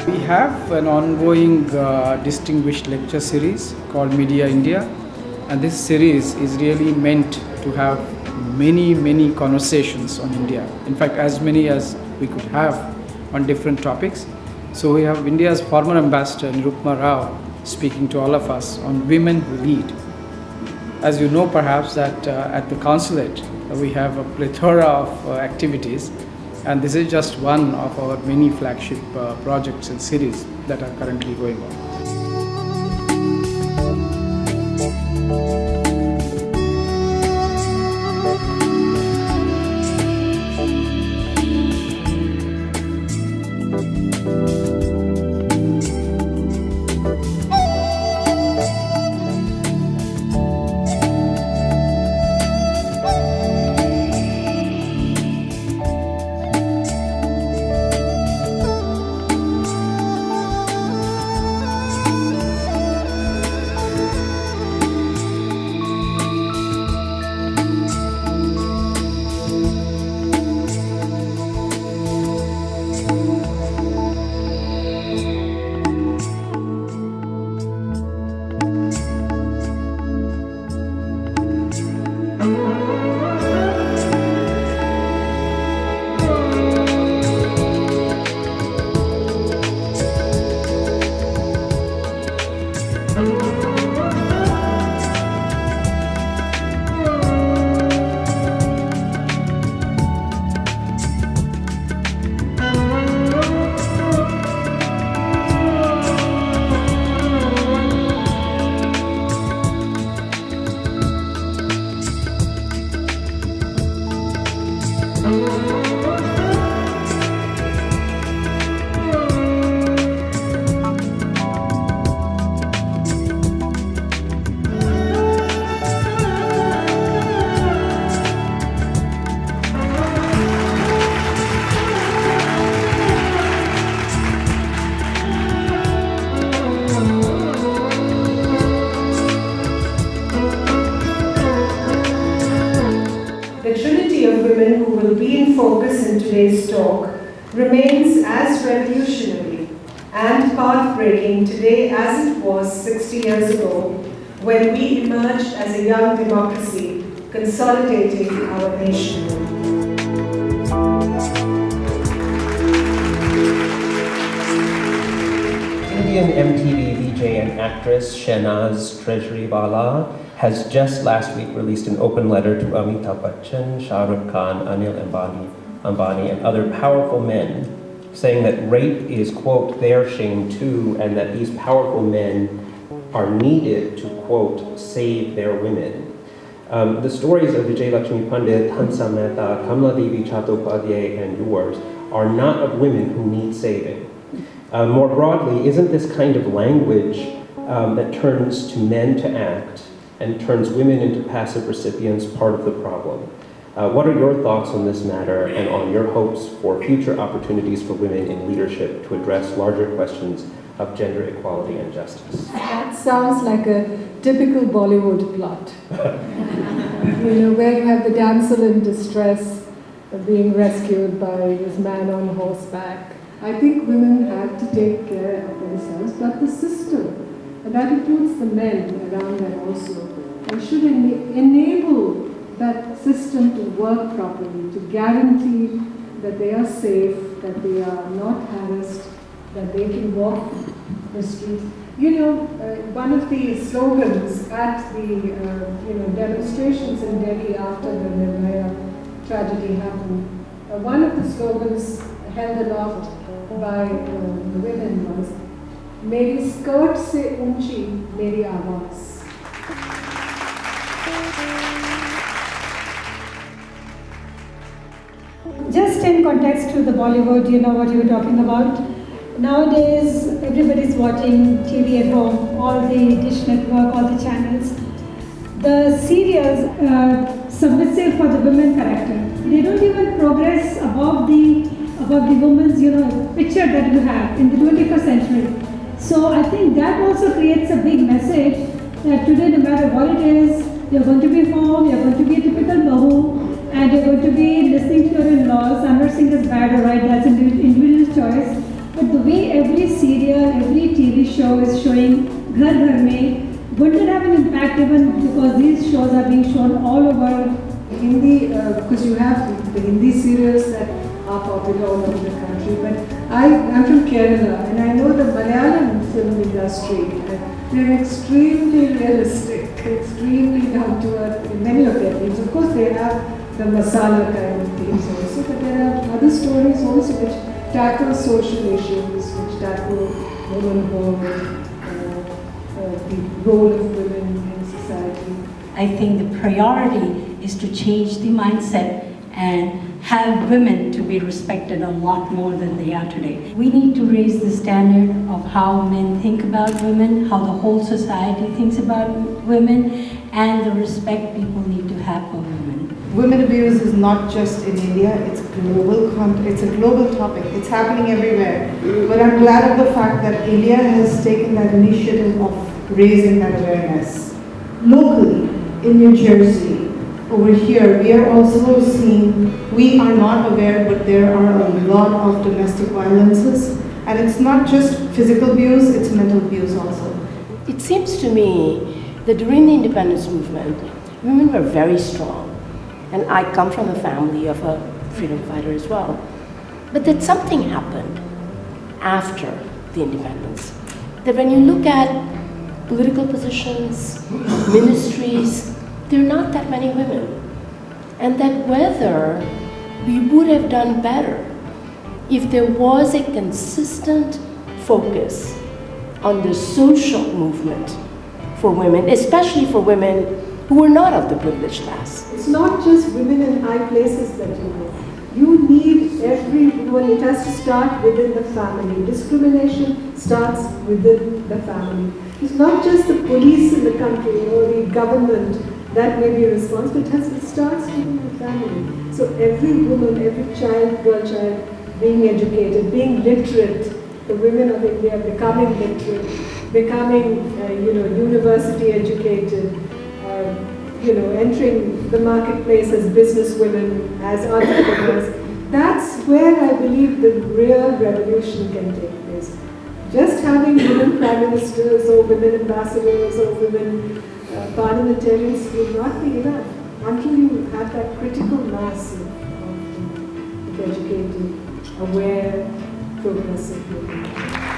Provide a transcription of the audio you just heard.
We have an ongoing distinguished lecture series called MediaIndia, and this series is really meant to have many conversations on India. In fact, as many as we could have on different topics. So we have India's former Ambassador Nirupama speaking to all of us on women who lead. As you know perhaps that at the Consulate we have a plethora of activities, and this is just one of our many flagship projects and series that are currently going on. Women who will be in focus in today's talk remains as revolutionary and path-breaking today as it was 60 years ago when we emerged as a young democracy consolidating our nation. Indian MTV VJ and actress Shehnaz Trejariwala has just last week released an open letter to Amitabh Bachchan, Shah Rukh Khan, Anil Ambani, and other powerful men, saying that rape is, quote, their shame too, and that these powerful men are needed to, quote, save their women. The stories of Vijay Lakshmi Pandit, Hansa Mehta, Kamla Devi Chattopadhyay, and yours are not of women who need saving. More broadly, isn't this kind of language that turns to men to act and turns women into passive recipients part of the problem? What are your thoughts on this matter and on your hopes for future opportunities for women in leadership to address larger questions of gender equality and justice? That sounds like a typical Bollywood plot. Where you have the damsel in distress being rescued by this man on horseback. I think women have to take care of themselves, but the system, and that includes the men around them also, and should enable that system to work properly, to guarantee that they are safe, that they are not harassed, that they can walk the streets. One of the slogans at the demonstrations in Delhi after the Nirupama tragedy happened. One of the slogans held aloft by the women was, "Meri skirt se unchi, meri awaaz." Just in context to the Bollywood, you know what you were talking about. Nowadays, everybody's watching TV at home, all the Dish Network, all the channels. The serials are submissive for the women character. They don't even progress above the woman's, picture that you have in the 21st century. So I think that also creates a big message that today, no matter what it is, you're going to be home, you're going to be a typical bahu, and you're going to be listening to your in-laws. I'm not saying that's bad or right, that's an individual choice. But the way every serial, every TV show is showing Ghar Ghar Mein, wouldn't it have an impact even because these shows are being shown all over Hindi, because you have the Hindi serials that are popular all over the country. But I'm from Kerala, and I know the Malayalam film industry. They're extremely realistic, extremely down to earth in many of their themes. Of course, they have the masala kind of themes also, but there are other stories also which tackle social issues, which tackle womanhood, the role of women in society. I think the priority is to change the mindset and have women to be respected a lot more than they are today. We need to raise the standard of how men think about women, how the whole society thinks about women, and the respect people need to have for women. Women abuse is not just in India, it's a global topic. It's happening everywhere. But I'm glad of the fact that India has taken that initiative of raising that awareness. Locally, in New Jersey, over here, we are also seeing, we are not aware, but there are a lot of domestic violences. And it's not just physical abuse, it's mental abuse also. It seems to me that during the independence movement, women were very strong. And I come from a family of a freedom fighter as well. But that something happened after the independence. That when you look at political positions, ministries, there are not that many women. And that whether we would have done better if there was a consistent focus on the social movement for women, especially for women who were not of the privileged class. It's not just women in high places that you know. You need everyone, it has to start within the family. Discrimination starts within the family. It's not just the police in the country or the government that may be responsible, it starts within the family. So every woman, every child, girl child, being educated, being literate, the women of India becoming literate, becoming, university educated, entering the marketplace as businesswomen, as entrepreneurs. That's where I believe the real revolution can take place. Just having women prime ministers or women ambassadors or women parliamentarians will not be enough until you have that critical mass of educated, aware, progressive women.